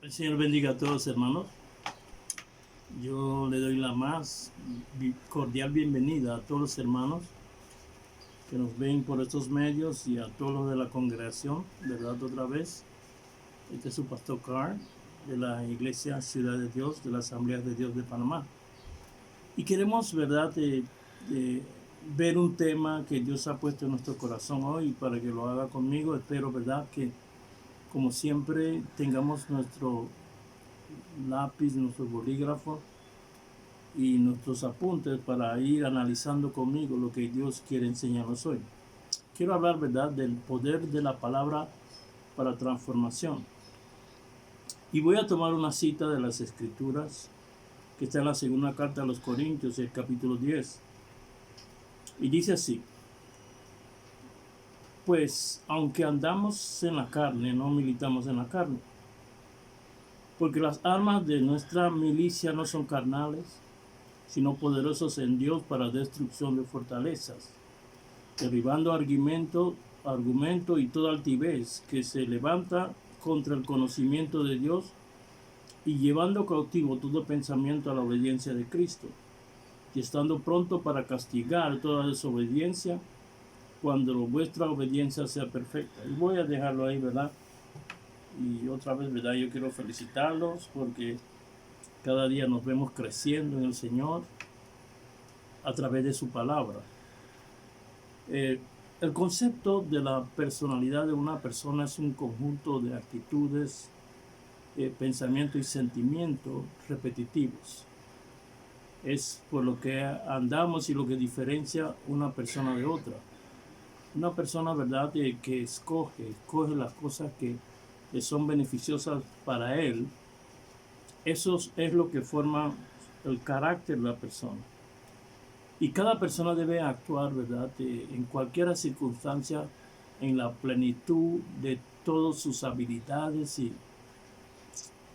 El Señor bendiga a todos, hermanos. Yo le doy la más cordial bienvenida a todos los hermanos que nos ven por estos medios y a todos los de la congregación, ¿verdad? Otra vez, este es su pastor Carl de la Iglesia Ciudad de Dios, de la Asamblea de Dios de Panamá. Y queremos, ¿verdad?, ver un tema que Dios ha puesto en nuestro corazón hoy para que lo haga conmigo. Espero, ¿verdad?, que como siempre tengamos nuestro lápiz, nuestro bolígrafo y nuestros apuntes para ir analizando conmigo lo que Dios quiere enseñarnos hoy. Quiero hablar, ¿verdad?, del poder de la palabra para transformación. Y voy a tomar una cita de las Escrituras que está en la segunda carta a los Corintios, el capítulo 10. Y dice así: pues aunque andamos en la carne, no militamos en la carne, porque las armas de nuestra milicia no son carnales, sino poderosos en Dios para destrucción de fortalezas, derribando argumento y toda altivez que se levanta contra el conocimiento de Dios, y llevando cautivo todo pensamiento a la obediencia de Cristo, y estando pronto para castigar toda desobediencia cuando vuestra obediencia sea perfecta. Y voy a dejarlo ahí, ¿verdad? Y otra vez, ¿verdad?, yo quiero felicitarlos porque cada día nos vemos creciendo en el Señor a través de su palabra. El concepto de la personalidad de una persona es un conjunto de actitudes, pensamientos y sentimientos repetitivos. Es por lo que andamos y lo que diferencia una persona de otra. Una persona, ¿verdad?, que escoge las cosas que son beneficiosas para él. Eso es lo que forma el carácter de la persona. Y cada persona debe actuar, ¿verdad?, en cualquier circunstancia, en la plenitud de todas sus habilidades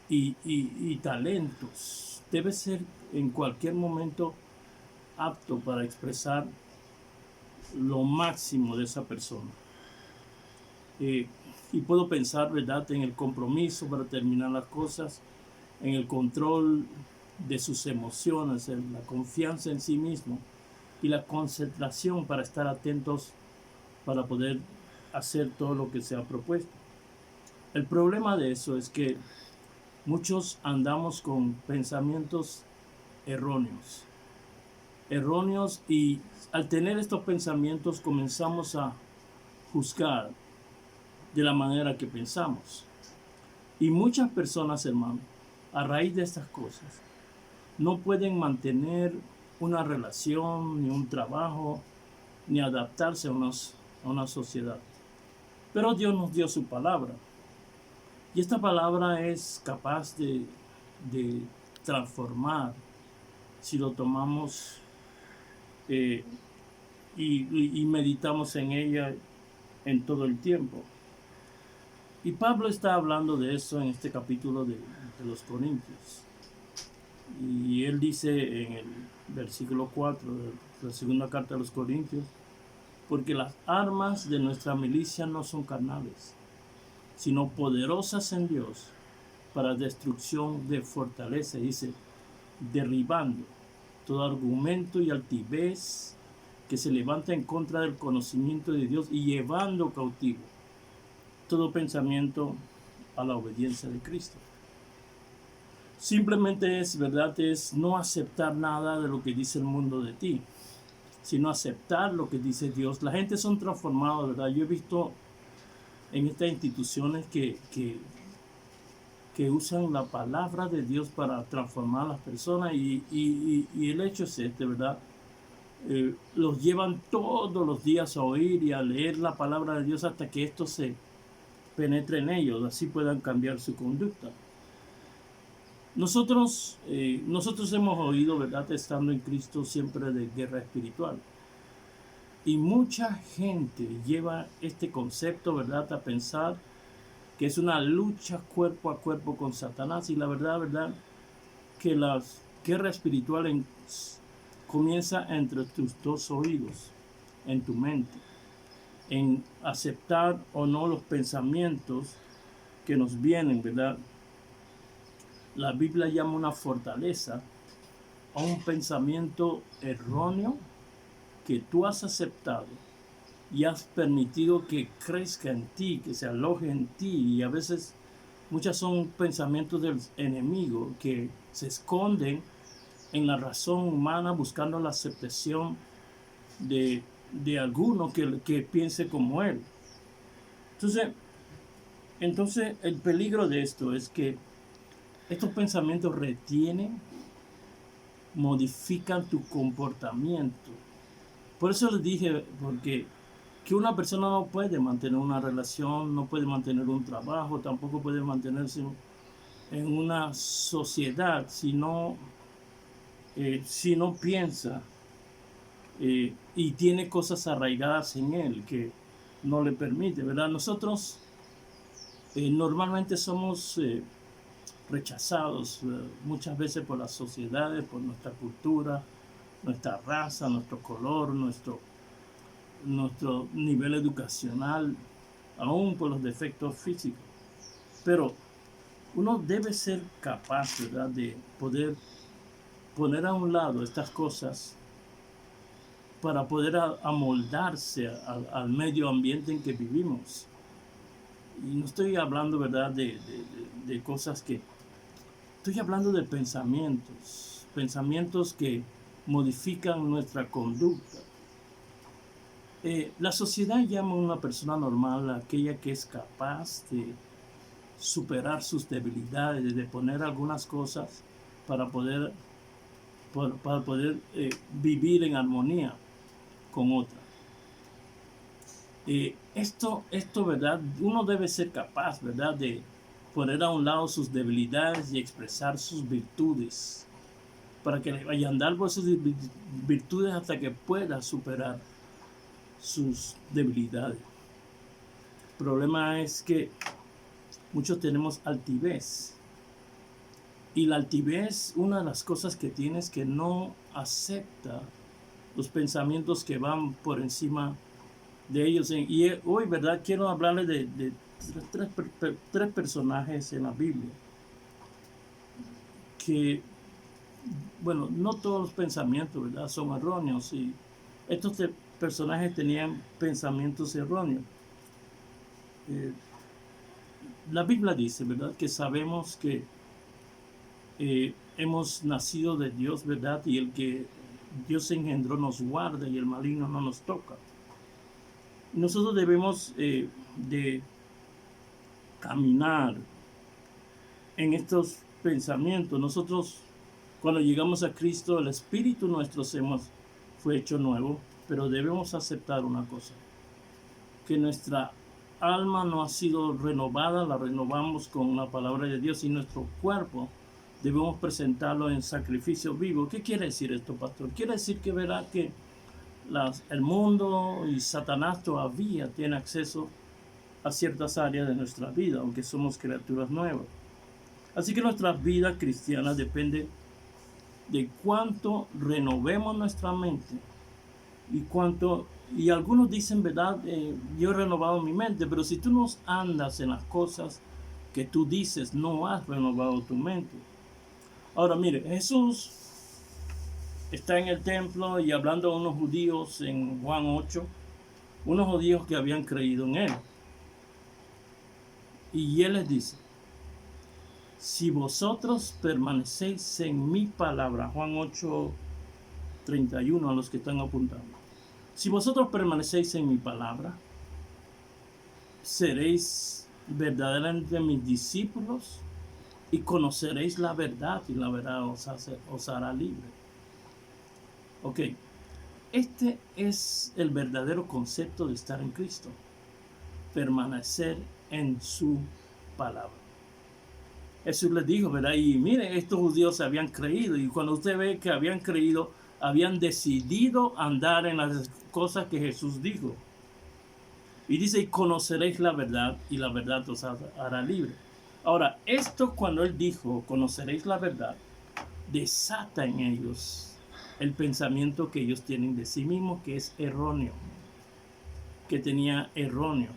y talentos. Debe ser en cualquier momento apto para expresar lo máximo de esa persona. Y puedo pensar, ¿verdad?, en el compromiso para terminar las cosas, en el control de sus emociones, en la confianza en sí mismo y la concentración para estar atentos para poder hacer todo lo que se ha propuesto. El problema de eso es que muchos andamos con pensamientos erróneos, y al tener estos pensamientos comenzamos a juzgar de la manera que pensamos. Y muchas personas, hermano, a raíz de estas cosas, no pueden mantener una relación, ni un trabajo, ni adaptarse a una sociedad. Pero Dios nos dio su palabra. Y esta palabra es capaz de transformar si lo tomamos y meditamos en ella en todo el tiempo. Y Pablo está hablando de eso en este capítulo de los Corintios. Y él dice en el versículo 4 de la segunda carta a los Corintios: porque las armas de nuestra milicia no son carnales, sino poderosas en Dios para destrucción de fortaleza. Dice, derribando todo argumento y altivez que se levanta en contra del conocimiento de Dios, y llevando cautivo todo pensamiento a la obediencia de Cristo. Simplemente es, ¿verdad?, es no aceptar nada de lo que dice el mundo de ti, sino aceptar lo que dice Dios. La gente son transformadas, ¿verdad? Yo he visto en estas instituciones que usan la palabra de Dios para transformar a las personas, y el hecho es este, ¿verdad? Los llevan todos los días a oír y a leer la palabra de Dios hasta que esto se penetre en ellos, así puedan cambiar su conducta. Nosotros hemos oído, ¿verdad?, estando en Cristo, siempre de guerra espiritual. Y mucha gente lleva este concepto, ¿verdad?, a pensar que es una lucha cuerpo a cuerpo con Satanás. Y la verdad, que la guerra espiritual comienza entre tus dos oídos, en tu mente, en aceptar o no los pensamientos que nos vienen, ¿verdad?, la Biblia llama una fortaleza a un pensamiento erróneo que tú has aceptado y has permitido que crezca en ti, que se aloje en ti. Y a veces muchas son pensamientos del enemigo que se esconden en la razón humana buscando la aceptación de alguno que piense como él. Entonces, el peligro de esto es que estos pensamientos retienen, modifican tu comportamiento. Por eso les dije, porque que una persona no puede mantener una relación, no puede mantener un trabajo, tampoco puede mantenerse en una sociedad si no piensa y tiene cosas arraigadas en él que no le permite, ¿verdad? Nosotros normalmente somos rechazados muchas veces por las sociedades, por nuestra cultura, nuestra raza, nuestro color, nuestro nivel educacional, aún por los defectos físicos. Pero uno debe ser capaz, ¿verdad?, de poder poner a un lado estas cosas para poder amoldarse al medio ambiente en que vivimos. Y no estoy hablando, ¿verdad?, de cosas que... Estoy hablando de pensamientos que modifican nuestra conducta. La sociedad llama a una persona normal a aquella que es capaz de superar sus debilidades, de poner algunas cosas para poder vivir en armonía con otra. Esto, ¿verdad? Uno debe ser capaz, ¿verdad?, de poner a un lado sus debilidades y expresar sus virtudes, para que le vaya a andar por sus virtudes hasta que pueda superar sus debilidades. El problema es que muchos tenemos altivez. Y la altivez, una de las cosas que tiene es que no acepta los pensamientos que van por encima de ellos. Y hoy, ¿verdad?, quiero hablarles de tres personajes en la Biblia que, bueno, no todos los pensamientos, ¿verdad?, son erróneos. Y estos personajes tenían pensamientos erróneos. La Biblia dice, ¿verdad?, que sabemos que hemos nacido de Dios, ¿verdad?, y el que Dios engendró nos guarda y el maligno no nos toca. Nosotros debemos de caminar en estos pensamientos. Nosotros, cuando llegamos a Cristo, el espíritu nuestro fue hecho nuevo, pero debemos aceptar una cosa, que nuestra alma no ha sido renovada, la renovamos con la palabra de Dios, y nuestro cuerpo debemos presentarlo en sacrificio vivo. ¿Qué quiere decir esto, pastor? Quiere decir que verá que el mundo y Satanás todavía tiene acceso a ciertas áreas de nuestra vida, aunque somos criaturas nuevas. Así que nuestra vida cristiana depende de cuánto renovemos nuestra mente y algunos dicen, ¿verdad?, yo he renovado mi mente, pero si tú no andas en las cosas que tú dices, no has renovado tu mente. Ahora, mire, Jesús está en el templo y hablando a unos judíos en Juan 8, unos judíos que habían creído en él. Y él les dice, si vosotros permanecéis en mi palabra, Juan 8, 31, a los que están apuntando. Si vosotros permanecéis en mi palabra, seréis verdaderamente mis discípulos y conoceréis la verdad, y la verdad os hará libre. Ok, este es el verdadero concepto de estar en Cristo, permanecer en su palabra. Jesús les dijo, ¿verdad? Y miren, estos judíos habían creído, y cuando usted ve que habían creído, habían decidido andar en las cosas que Jesús dijo. Y dice, y conoceréis la verdad, y la verdad os hará libre. Ahora, esto cuando él dijo, conoceréis la verdad, desata en ellos el pensamiento que ellos tienen de sí mismos, que es erróneo, que tenía erróneo.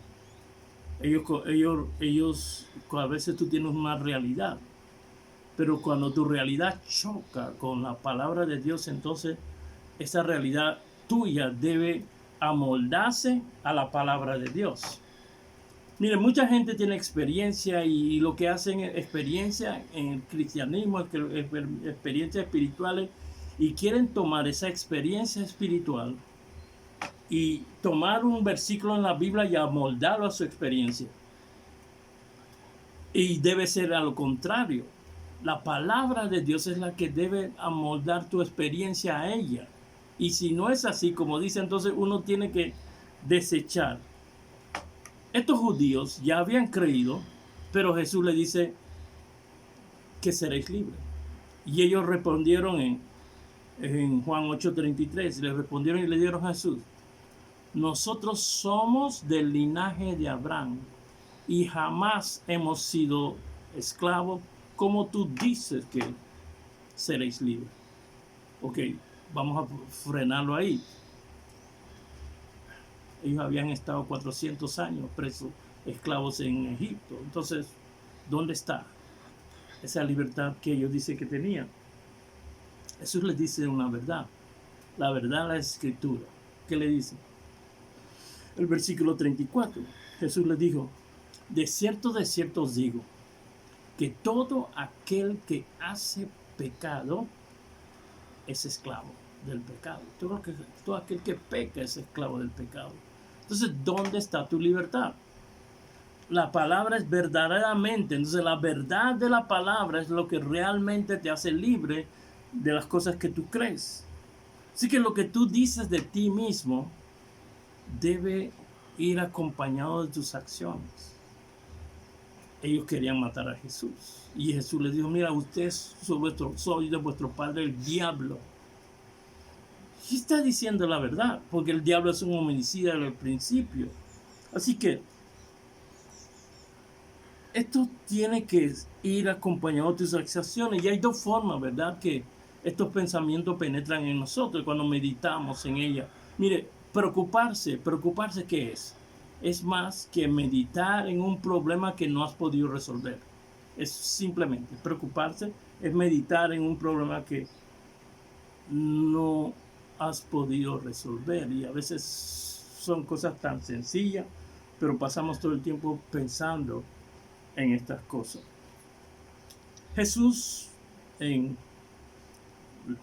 Ellos a veces tú tienes una realidad, Pero cuando tu realidad choca con la palabra de Dios, entonces esa realidad tuya debe amoldarse a la palabra de Dios. Mire, mucha gente tiene experiencia y lo que hacen es experiencia en el cristianismo, experiencias espirituales, y quieren tomar esa experiencia espiritual y tomar un versículo en la Biblia y amoldarlo a su experiencia. Y debe ser a lo contrario. La palabra de Dios es la que debe amoldar tu experiencia a ella. Y si no es así, como dice, entonces uno tiene que desechar. Estos judíos ya habían creído, pero Jesús le dice que seréis libres. Y ellos respondieron en Juan 8:33, le respondieron y le dieron a Jesús: nosotros somos del linaje de Abraham y jamás hemos sido esclavos, como tú dices que seréis libres. Ok, vamos a frenarlo ahí. Ellos habían estado 400 años presos, esclavos en Egipto. Entonces, ¿dónde está esa libertad que ellos dicen que tenían? Jesús les dice una verdad. La verdad es la Escritura. ¿Qué le dice? El versículo 34. Jesús les dijo: de cierto os digo, que todo aquel que hace pecado es esclavo del pecado. Todo aquel que peca es esclavo del pecado. Entonces, ¿dónde está tu libertad? La palabra es verdaderamente. Entonces, la verdad de la palabra es lo que realmente te hace libre de las cosas que tú crees. Así que lo que tú dices de ti mismo debe ir acompañado de tus acciones. Ellos querían matar a Jesús. Y Jesús les dijo: mira, ustedes soy de vuestro padre el diablo. Y está diciendo la verdad, porque el diablo es un homicida desde el principio. Así que esto tiene que ir acompañado de tus acciones. Y hay dos formas, ¿verdad?, que estos pensamientos penetran en nosotros cuando meditamos en ella. Mire, preocuparse, ¿qué es? Es más que meditar en un problema que no has podido resolver. Es simplemente preocuparse, es meditar en un problema que no has podido resolver. Y a veces son cosas tan sencillas, pero pasamos todo el tiempo pensando en estas cosas. Jesús en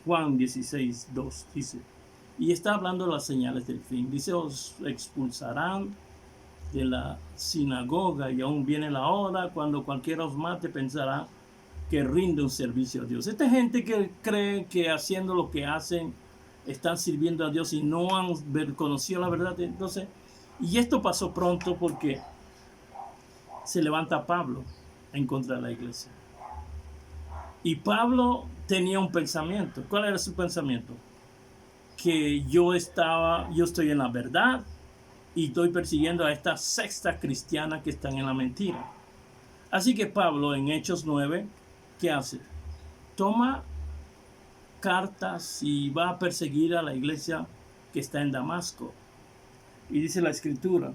Juan 16:2 dice, y está hablando de las señales del fin, dice: os expulsarán de la sinagoga y aún viene la hora cuando cualquiera os mate, pensará que rinde un servicio a Dios. Esta gente que cree que haciendo lo que hacen están sirviendo a Dios y no han conocido la verdad. Entonces, y esto pasó pronto porque se levanta Pablo en contra de la iglesia. Y Pablo tenía un pensamiento. ¿Cuál era su pensamiento? Que yo estoy en la verdad y estoy persiguiendo a estas sectas cristianas que están en la mentira. Así que Pablo en Hechos 9, ¿qué hace? Toma cartas y va a perseguir a la iglesia que está en Damasco. Y dice la escritura,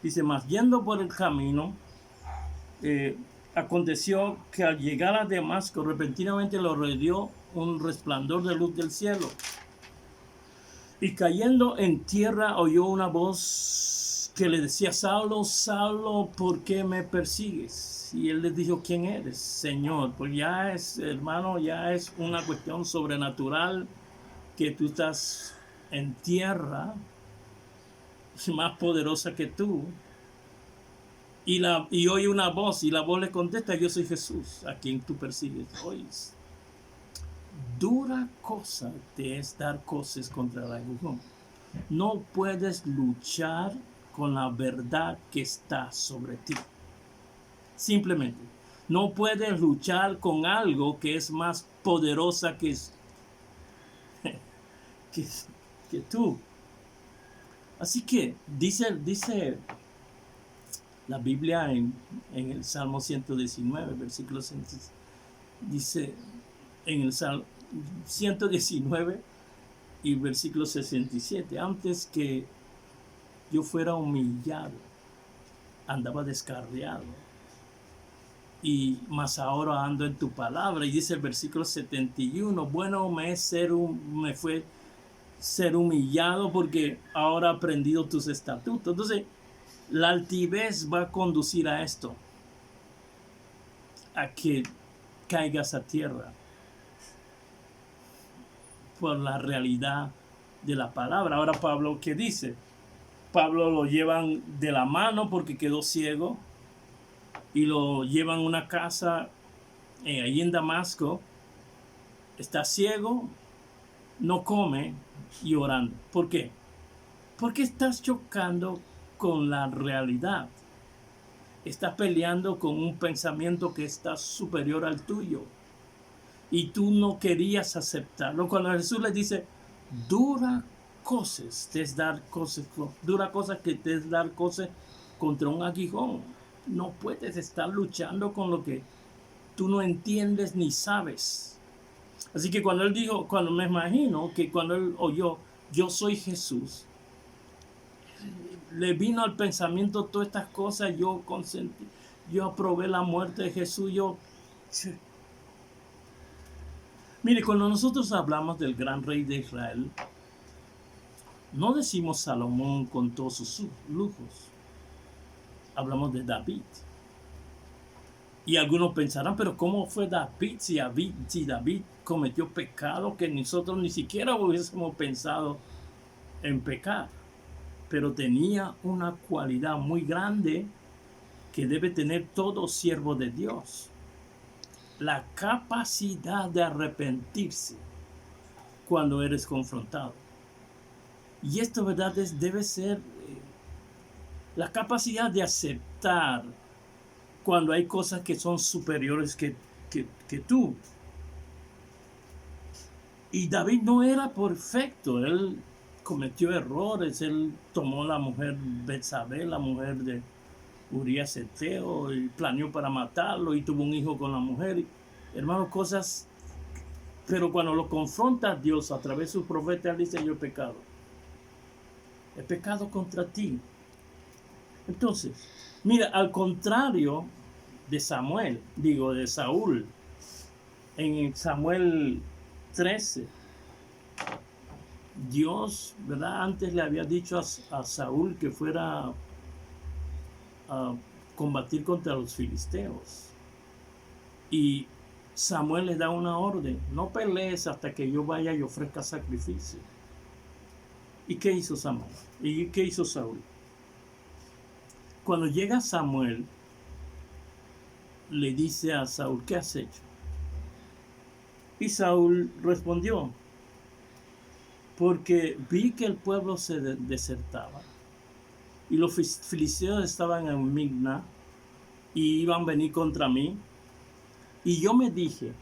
dice: mas yendo por el camino, aconteció que al llegar a Damasco, repentinamente lo rodeó un resplandor de luz del cielo. Y cayendo en tierra oyó una voz que le decía: Saulo, Saulo, ¿por qué me persigues? Y él le dijo: ¿quién eres, Señor? Pues ya es, hermano, ya es una cuestión sobrenatural, que tú estás en tierra más poderosa que tú. Y oye una voz, y la voz le contesta: yo soy Jesús, a quien tú persigues. Oyes. Dura cosa te es dar cosas contra el aguijón. No puedes luchar con la verdad que está sobre ti. Simplemente, no puedes luchar con algo que es más poderosa que tú. Así que dice la Biblia en el Salmo 119, versículo 6, dice en el Salmo 119 y versículo 67, antes que yo fuera humillado, andaba descarriado, y más ahora ando en tu palabra. Y dice el versículo 71, bueno me fue ser humillado porque ahora he aprendido tus estatutos. Entonces, la altivez va a conducir a esto, a que caigas a tierra por la realidad de la palabra. Ahora Pablo, ¿qué dice? Pablo lo llevan de la mano porque quedó ciego y lo llevan a una casa ahí en Damasco. Está ciego, no come y orando. ¿Por qué? Porque estás chocando con la realidad. Estás peleando con un pensamiento que está superior al tuyo. Y tú no querías aceptarlo. Cuando Jesús le dice, dura cosas que te es dar cosas contra un aguijón. No puedes estar luchando con lo que tú no entiendes ni sabes. Así que cuando él dijo, cuando me imagino que cuando él oyó, yo soy Jesús, le vino al pensamiento todas estas cosas, yo consentí, yo aprobé la muerte de Jesús, Mire, cuando nosotros hablamos del gran rey de Israel, no decimos Salomón con todos sus lujos, hablamos de David. Y algunos pensarán, pero ¿cómo fue David si David cometió pecado que nosotros ni siquiera hubiésemos pensado en pecar? Pero tenía una cualidad muy grande que debe tener todo siervo de Dios: la capacidad de arrepentirse cuando eres confrontado. Y esto, ¿verdad? Debe ser la capacidad de aceptar cuando hay cosas que son superiores que tú. Y David no era perfecto, él cometió errores, él tomó la mujer Betsabé, la mujer de Urías Eteo, y planeó para matarlo y tuvo un hijo con la mujer. Hermano, cosas, pero cuando lo confronta a Dios a través de su profeta, él dice, yo he pecado contra ti. Entonces, mira, al contrario de de Saúl, en Samuel 13, Dios, ¿verdad? Antes le había dicho a Saúl que fuera a combatir contra los filisteos. Y Samuel le da una orden: no pelees hasta que yo vaya y ofrezca sacrificio. ¿Y qué hizo Samuel? ¿Y qué hizo Saúl? Cuando llega Samuel, le dice a Saúl, ¿qué has hecho? Y Saúl respondió, porque vi que el pueblo se desertaba y los filisteos estaban en Migna y iban a venir contra mí. Y yo me dije,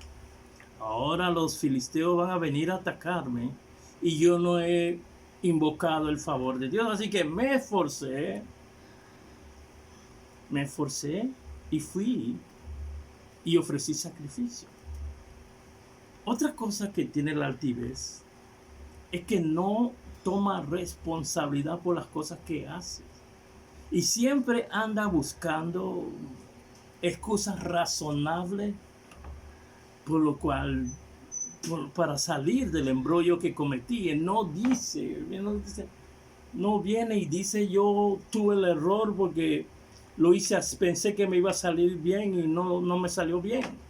ahora los filisteos van a venir a atacarme y yo no he invocado el favor de Dios. Así que me esforcé y fui y ofrecí sacrificio. Otra cosa que tiene la altivez es que no toma responsabilidad por las cosas que hace. Y siempre anda buscando excusas razonables para salir del embrollo que cometí. Él no viene y dice, yo tuve el error porque lo hice, pensé que me iba a salir bien y no me salió bien.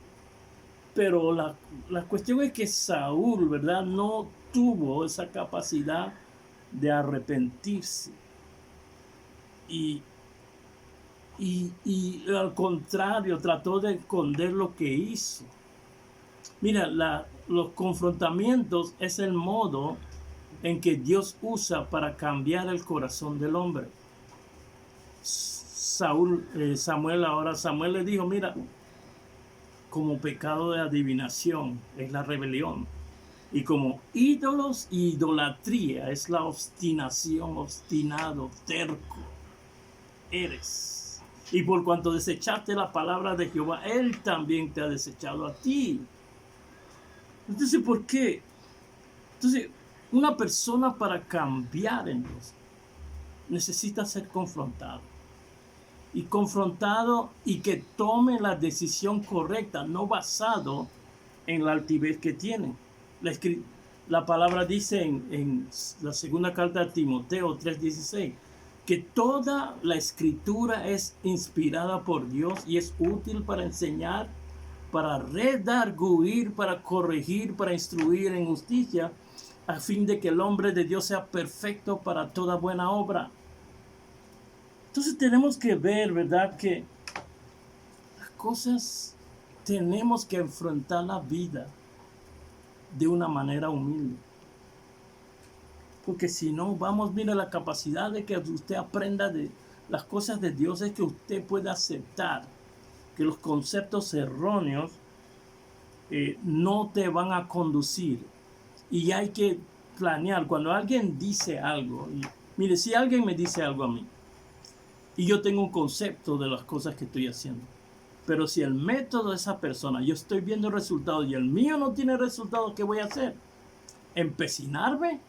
Pero la cuestión es que Saúl, ¿verdad?, no tuvo esa capacidad de arrepentirse. Y al contrario, trató de esconder lo que hizo. Mira, los confrontamientos es el modo en que Dios usa para cambiar el corazón del hombre. Samuel le dijo, mira, como pecado de adivinación es la rebelión, y como ídolos y idolatría es la obstinación, obstinado, terco eres. Y por cuanto desechaste la palabra de Jehová, Él también te ha desechado a ti. Entonces, ¿por qué? Entonces, una persona para cambiar en Dios necesita ser confrontado. y confrontado y que tome la decisión correcta, no basado en la altivez que tiene. La palabra dice en la segunda carta de Timoteo 3:16 que toda la escritura es inspirada por Dios y es útil para enseñar, para redarguir, para corregir, para instruir en justicia, a fin de que el hombre de Dios sea perfecto para toda buena obra. Entonces tenemos que ver, ¿verdad?, que las cosas tenemos que enfrentar la vida de una manera humilde. Porque si no, mira, la capacidad de que usted aprenda de las cosas de Dios es que usted pueda aceptar que los conceptos erróneos no te van a conducir. Y hay que planear. Cuando alguien dice algo, mire, si alguien me dice algo a mí, y yo tengo un concepto de las cosas que estoy haciendo, pero si el método de esa persona, yo estoy viendo resultados y el mío no tiene resultados, ¿qué voy a hacer? ¿Empecinarme?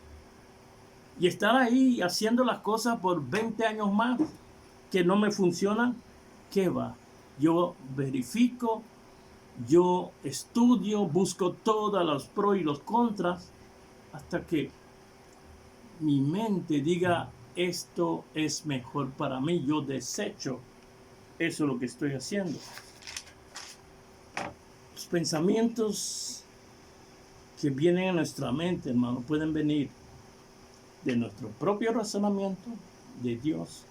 Y estar ahí haciendo las cosas por 20 años más que no me funcionan. ¿Qué va? Yo verifico, yo estudio, busco todos los pros y los contras hasta que mi mente diga esto es mejor para mí. Yo desecho eso es lo que estoy haciendo. Los pensamientos que vienen a nuestra mente, hermano, pueden venir de nuestro propio razonamiento, de Dios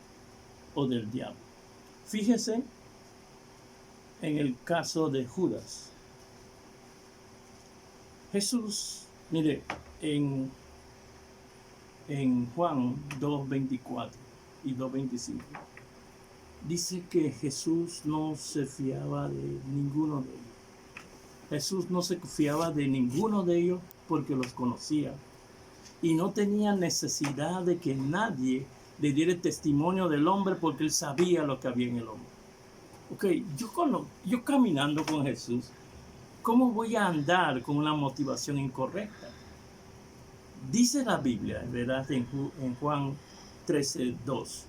o del diablo. Fíjese en el caso de Judas. Jesús, mire, en Juan 2:24 y 2:25, dice que Jesús no se fiaba de ninguno de ellos. Jesús no se fiaba de ninguno de ellos porque los conocía. Y no tenía necesidad de que nadie le diera testimonio del hombre porque él sabía lo que había en el hombre. Ok, yo caminando con Jesús, ¿cómo voy a andar con una motivación incorrecta? Dice la Biblia, ¿verdad? En Juan 13:2.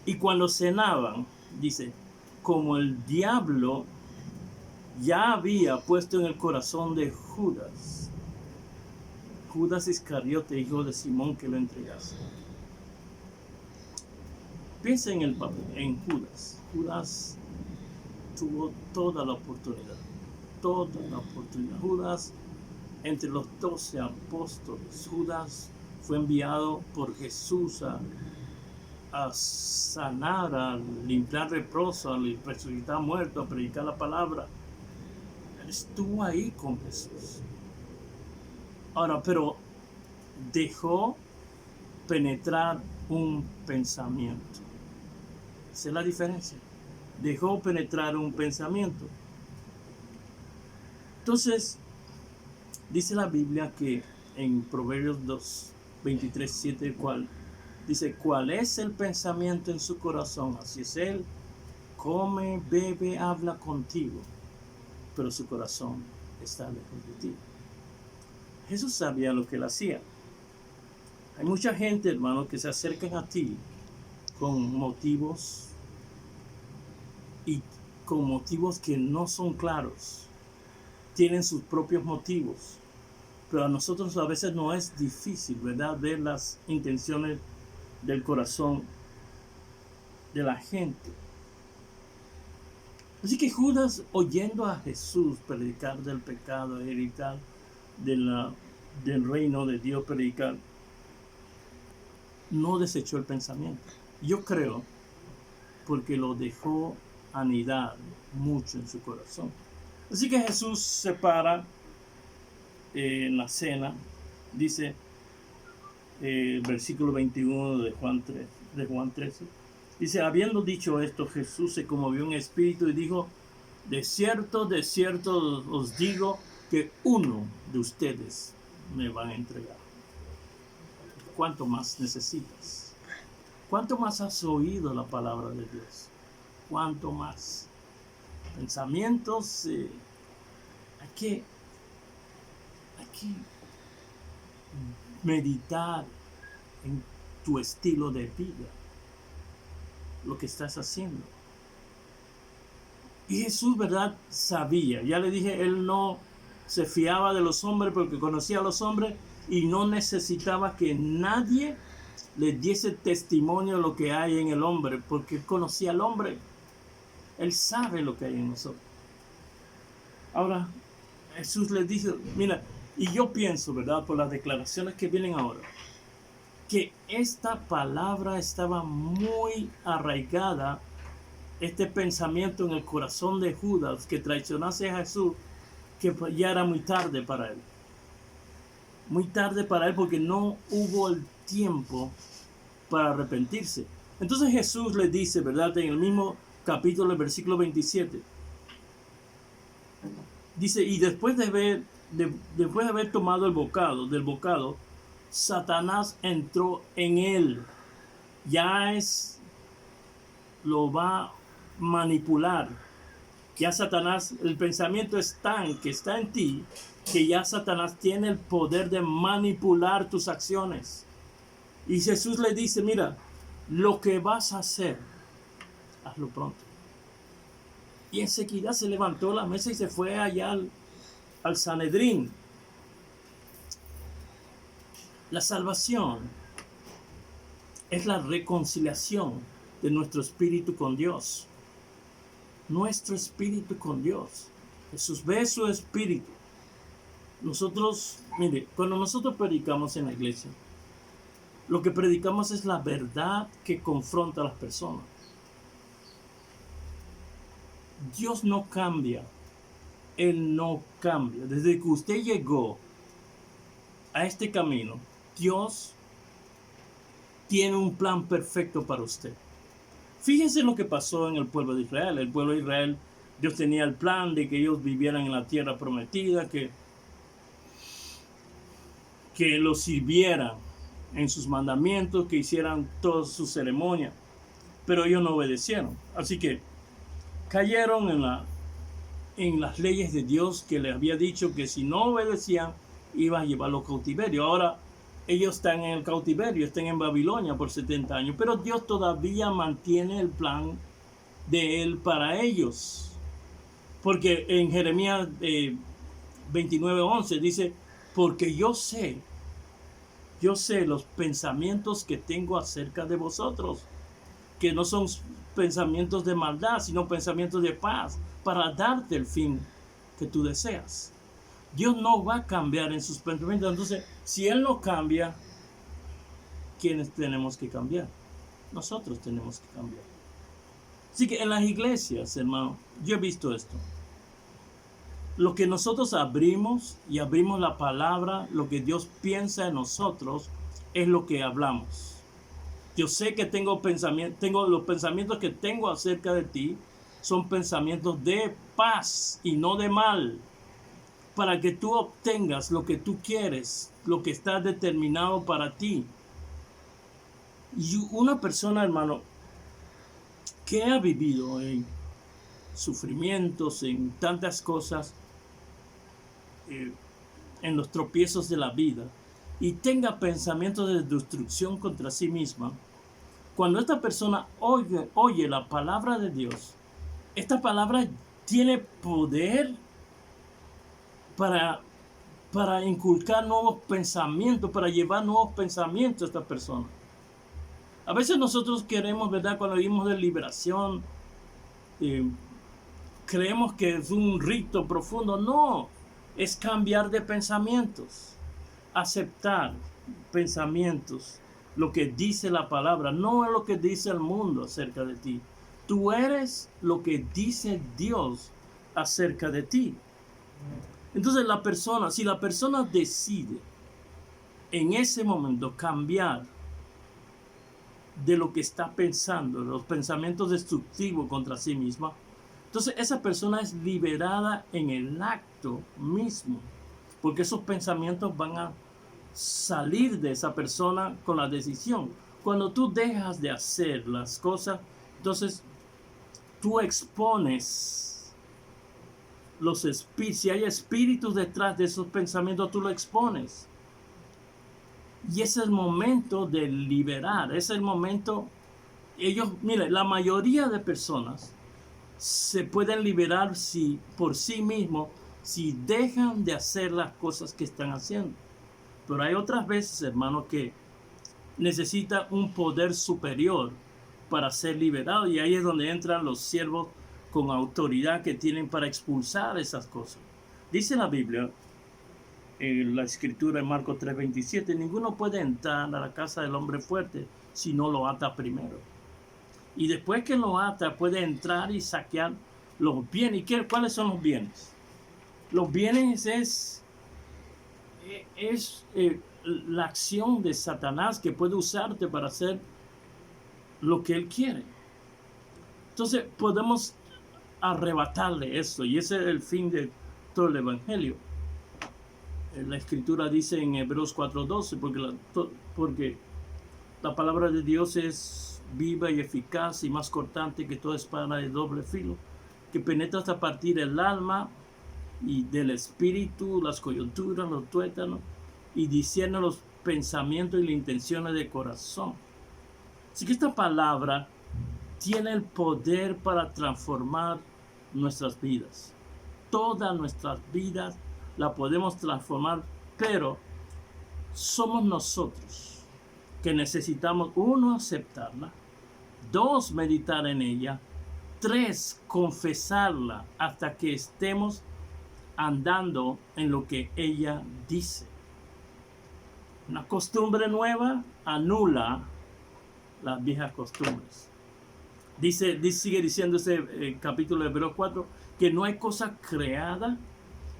Y cuando cenaban, dice, como el diablo ya había puesto en el corazón de Judas Iscariote, hijo de Simón, que lo entregase. Piensa en Judas. Judas tuvo toda la oportunidad. Judas, entre los 12 apóstoles, Judas fue enviado por Jesús a sanar, a limpiar leprosos, a resucitar muertos, a predicar la palabra. Él estuvo ahí con Jesús. Ahora, pero dejó penetrar un pensamiento. Esa es la diferencia. Dejó penetrar un pensamiento. Entonces, dice la Biblia que en Proverbios 2:23-7, dice, ¿cuál es el pensamiento en su corazón? Así es él, come, bebe, habla contigo, pero su corazón está lejos de ti. Jesús sabía lo que él hacía. Hay mucha gente, hermano, que se acercan a ti con motivos que no son claros. Tienen sus propios motivos. Pero a nosotros a veces no es difícil, ¿verdad?, ver las intenciones del corazón de la gente. Así que Judas, oyendo a Jesús predicar del pecado heredital, del reino de Dios predicar, no desechó el pensamiento. Yo creo porque lo dejó anidar mucho en su corazón. Así que Jesús se para en la cena, dice versículo 21 de Juan 13, dice, habiendo dicho esto, Jesús se conmovió en espíritu y dijo, de cierto os digo que uno de ustedes me van a entregar. ¿Cuánto más necesitas? ¿Cuánto más has oído la palabra de Dios? ¿Cuánto más? Pensamientos, hay que meditar en tu estilo de vida. lo que estás haciendo. Y Jesús, ¿verdad? Sabía. Ya le dije, él no se fiaba de los hombres porque conocía a los hombres y no necesitaba que nadie le diese testimonio de lo que hay en el hombre, porque él conocía al hombre. Él sabe lo que hay en nosotros. Ahora, Jesús les dice, mira, y yo pienso, ¿verdad? Por las declaraciones que vienen ahora, que esta palabra estaba muy arraigada, este pensamiento en el corazón de Judas, que traicionase a Jesús, que ya era muy tarde para él. Muy tarde para él porque no hubo el tiempo para arrepentirse. Entonces Jesús le dice, ¿verdad? En el mismo capítulo, el versículo 27, dice, y después de haber tomado del bocado, Satanás entró en él. Lo va a manipular. Ya Satanás, el pensamiento que está en ti, que ya Satanás tiene el poder de manipular tus acciones. Y Jesús le dice, mira, lo que vas a hacer, hazlo pronto. Y enseguida se levantó la mesa y se fue allá al Sanedrín. La salvación es la reconciliación de nuestro espíritu con Dios. Nuestro espíritu con Dios. Jesús ve su espíritu. Nosotros, mire, cuando nosotros predicamos en la iglesia, lo que predicamos es la verdad que confronta a las personas. Dios no cambia. Él no cambia. Desde que usted llegó a este camino, Dios tiene un plan perfecto para usted. Fíjense lo que pasó en el pueblo de Israel. El pueblo de Israel, Dios tenía el plan de que ellos vivieran en la tierra prometida, que los sirvieran en sus mandamientos, que hicieran todas sus ceremonias. Pero ellos no obedecieron. Así que cayeron en las leyes de Dios, que les había dicho que si no obedecían, iba a llevarlos a cautiverio. Ahora ellos están en el cautiverio, están en Babilonia por 70 años, pero Dios todavía mantiene el plan de él para ellos. Porque en Jeremías 29:11 dice, porque yo sé los pensamientos que tengo acerca de vosotros, que no son pensamientos de maldad, sino pensamientos de paz, para darte el fin que tú deseas. Dios no va a cambiar en sus pensamientos. Entonces, si Él no cambia, ¿quiénes tenemos que cambiar? Nosotros tenemos que cambiar. Así que en las iglesias, hermano, yo he visto esto. Lo que nosotros abrimos la palabra, lo que Dios piensa en nosotros, es lo que hablamos. Yo sé que tengo los pensamientos que tengo acerca de ti, son pensamientos de paz y no de mal, para que tú obtengas lo que tú quieres, lo que está determinado para ti. Y una persona, hermano, que ha vivido en sufrimientos, en tantas cosas, en los tropiezos de la vida, y tenga pensamientos de destrucción contra sí misma, cuando esta persona oye la palabra de Dios, esta palabra tiene poder para inculcar nuevos pensamientos, para llevar nuevos pensamientos a esta persona. A veces nosotros queremos, ¿verdad? Cuando oímos de liberación, creemos que es un rito profundo. No, es cambiar de pensamientos, aceptar pensamientos, lo que dice la palabra, no es lo que dice el mundo acerca de ti. Tú eres lo que dice Dios acerca de ti. Entonces si la persona decide en ese momento cambiar de lo que está pensando, los pensamientos destructivos contra sí misma, entonces esa persona es liberada en el acto mismo, porque esos pensamientos van a salir de esa persona con la decisión. Cuando tú dejas de hacer las cosas, entonces tú expones los espíritus. Si hay espíritus detrás de esos pensamientos, tú lo expones. Y es el momento de liberar, es el momento Ellos, mire, la mayoría de personas se pueden liberar si, por sí mismos si dejan de hacer las cosas que están haciendo. Pero hay otras veces, hermano, que necesita un poder superior para ser liberado. Y ahí es donde entran los siervos con autoridad que tienen para expulsar esas cosas. Dice la Biblia, en la escritura en Marcos 3:27, ninguno puede entrar a la casa del hombre fuerte si no lo ata primero. Y después que lo ata, puede entrar y saquear los bienes. ¿Y cuáles son los bienes? Los bienes es la acción de Satanás que puede usarte para hacer lo que él quiere. Entonces podemos arrebatarle eso, y ese es el fin de todo el evangelio. La escritura dice en Hebreos 4:12, porque la palabra de Dios es viva y eficaz y más cortante que toda espada de doble filo, que penetra hasta partir el alma y del espíritu, las coyunturas, los tuétanos, y discierne los pensamientos y las intenciones del corazón. Así que esta palabra tiene el poder para transformar nuestras vidas. Todas nuestras vidas la podemos transformar, pero somos nosotros que necesitamos, 1, aceptarla, 2, meditar en ella, 3, confesarla hasta que estemos andando en lo que ella dice. Una costumbre nueva anula las viejas costumbres. Sigue diciendo ese capítulo de Hebreos 4, que no hay cosa creada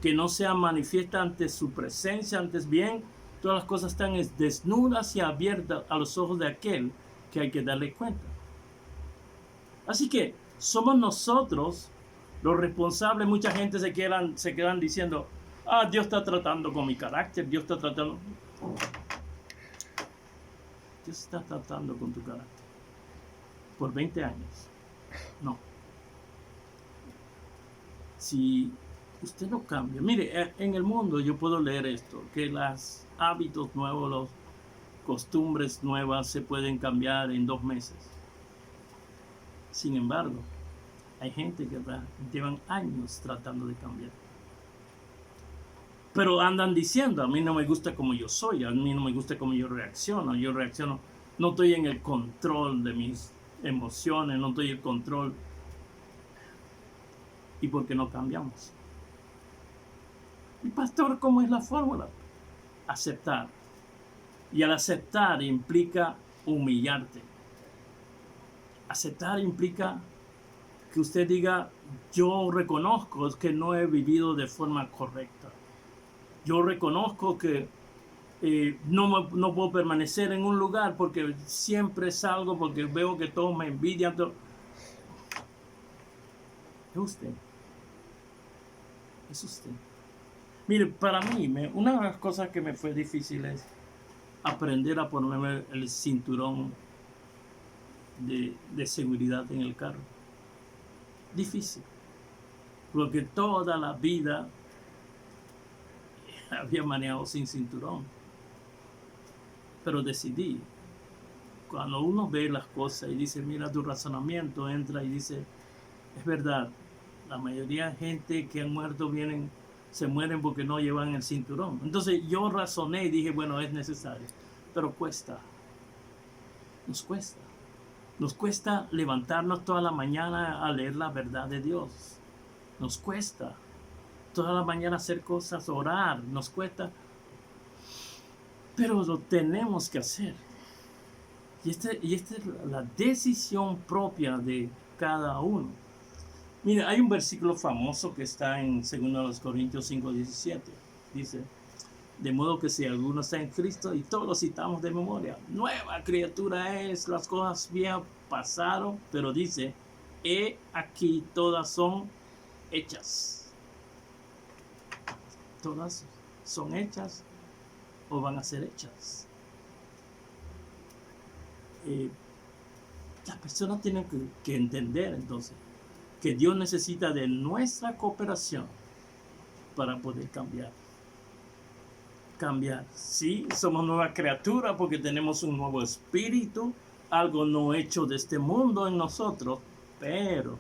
que no sea manifiesta ante su presencia, antes bien, todas las cosas están desnudas y abiertas a los ojos de aquel que hay que darle cuenta. Así que somos nosotros los responsables. Mucha gente se quedan diciendo, Dios está tratando con mi carácter, Dios está tratando con tu carácter. Por 20 años. No. Si usted no cambia. Mire, en el mundo yo puedo leer esto, que los hábitos nuevos, las costumbres nuevas se pueden cambiar en 2 meses. Sin embargo, hay gente que llevan años tratando de cambiar. Pero andan diciendo, a mí no me gusta como yo soy, a mí no me gusta como yo reacciono, no estoy en el control de mis emociones, no estoy en el control. ¿Y por qué no cambiamos? Y pastor, ¿cómo es la fórmula? Aceptar. Y al aceptar implica humillarte. Aceptar implica que usted diga, yo reconozco que no he vivido de forma correcta. Yo reconozco que no puedo permanecer en un lugar porque siempre salgo, porque veo que todos me envidian. Es usted. Es usted. Mire, para mí, una de las cosas que me fue difícil es aprender a ponerme el cinturón de seguridad en el carro. Difícil. Porque toda la vida había manejado sin cinturón. Pero decidí. Cuando uno ve las cosas y dice, mira, tu razonamiento entra y dice, es verdad, la mayoría de gente que han muerto se mueren porque no llevan el cinturón. Entonces yo razoné y dije, bueno, es necesario, pero cuesta. Nos cuesta levantarnos toda la mañana a leer la verdad de Dios. Nos cuesta toda la mañana hacer cosas, orar, nos cuesta, pero lo tenemos que hacer. Y esta es la decisión propia de cada uno. Mira, hay un versículo famoso que está en 2 Corintios 5:17. Dice, de modo que si alguno está en Cristo, y todos lo citamos de memoria, nueva criatura es, las cosas viejas pasaron, pero dice, he aquí todas son hechas. Todas son hechas o van a ser hechas. Las personas tienen que entender entonces que Dios necesita de nuestra cooperación para poder cambiar. Sí, somos nueva criatura porque tenemos un nuevo espíritu, algo no hecho de este mundo en nosotros, pero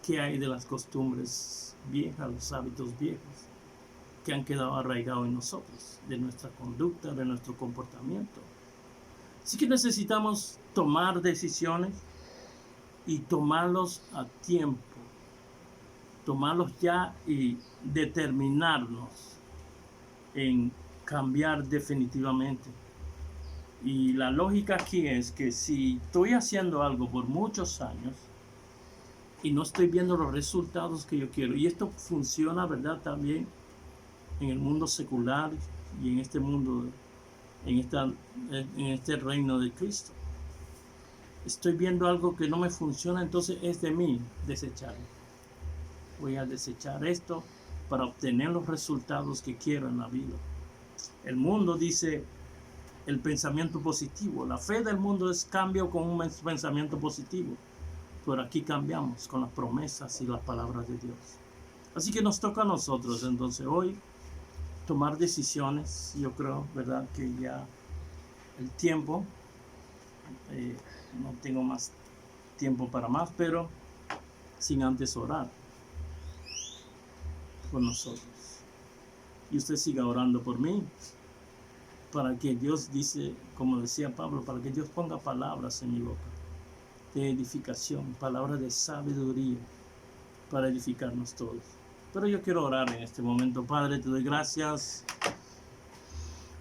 ¿qué hay de las costumbres viejas, los hábitos viejos que han quedado arraigados en nosotros, de nuestra conducta, de nuestro comportamiento? Así que necesitamos tomar decisiones y tomarlos a tiempo, tomarlos ya y determinarnos en cambiar definitivamente. Y la lógica aquí es que si estoy haciendo algo por muchos años y no estoy viendo los resultados que yo quiero, y esto funciona, ¿verdad?, también en el mundo secular y en este mundo, en este reino de Cristo. Estoy viendo algo que no me funciona, entonces es de mí desecharlo. Voy a desechar esto para obtener los resultados que quiero en la vida. El mundo dice el pensamiento positivo. La fe del mundo es cambio con un pensamiento positivo. Pero aquí cambiamos con las promesas y las palabras de Dios. Así que nos toca a nosotros entonces hoy tomar decisiones. Yo creo, ¿verdad?, que ya el tiempo, no tengo más tiempo para más, pero sin antes orar por nosotros. Y usted siga orando por mí, para que Dios, dice, como decía Pablo, para que Dios ponga palabras en mi boca de edificación, palabras de sabiduría para edificarnos todos. Pero yo quiero orar en este momento. Padre, te doy gracias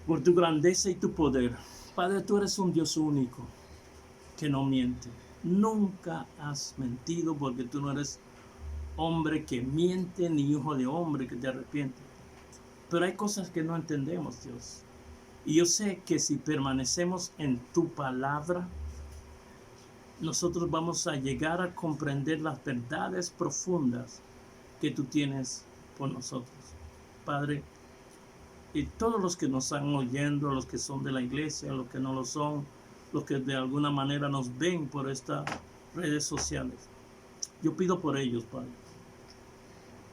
por tu grandeza y tu poder. Padre, tú eres un Dios único que no miente. Nunca has mentido, porque tú no eres hombre que miente, ni hijo de hombre que te arrepiente. Pero hay cosas que no entendemos, Dios. Y yo sé que si permanecemos en tu palabra, nosotros vamos a llegar a comprender las verdades profundas que tú tienes por nosotros. Padre, y todos los que nos están oyendo, los que son de la iglesia, los que no lo son, los que de alguna manera nos ven por estas redes sociales, yo pido por ellos, Padre,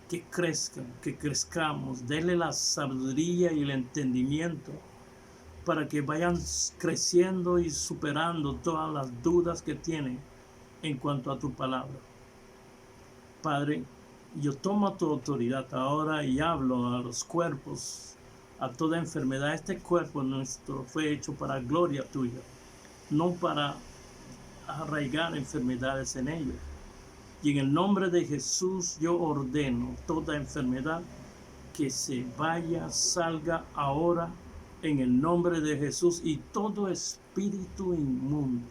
que crezcan, que crezcamos, denle la sabiduría y el entendimiento para que vayan creciendo y superando todas las dudas que tienen en cuanto a tu palabra. Padre, yo tomo tu autoridad ahora y hablo a los cuerpos, a toda enfermedad. Este cuerpo nuestro fue hecho para gloria tuya, no para arraigar enfermedades en ellos. Y en el nombre de Jesús yo ordeno toda enfermedad que se vaya, salga ahora en el nombre de Jesús, y todo espíritu inmundo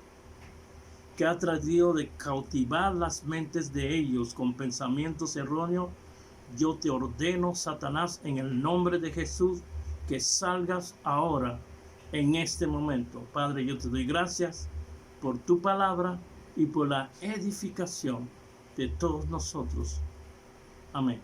que ha tratado de cautivar las mentes de ellos con pensamientos erróneos, yo te ordeno, Satanás, en el nombre de Jesús, que salgas ahora en este momento. Padre, yo te doy gracias por tu palabra y por la edificación de todos nosotros. Amén.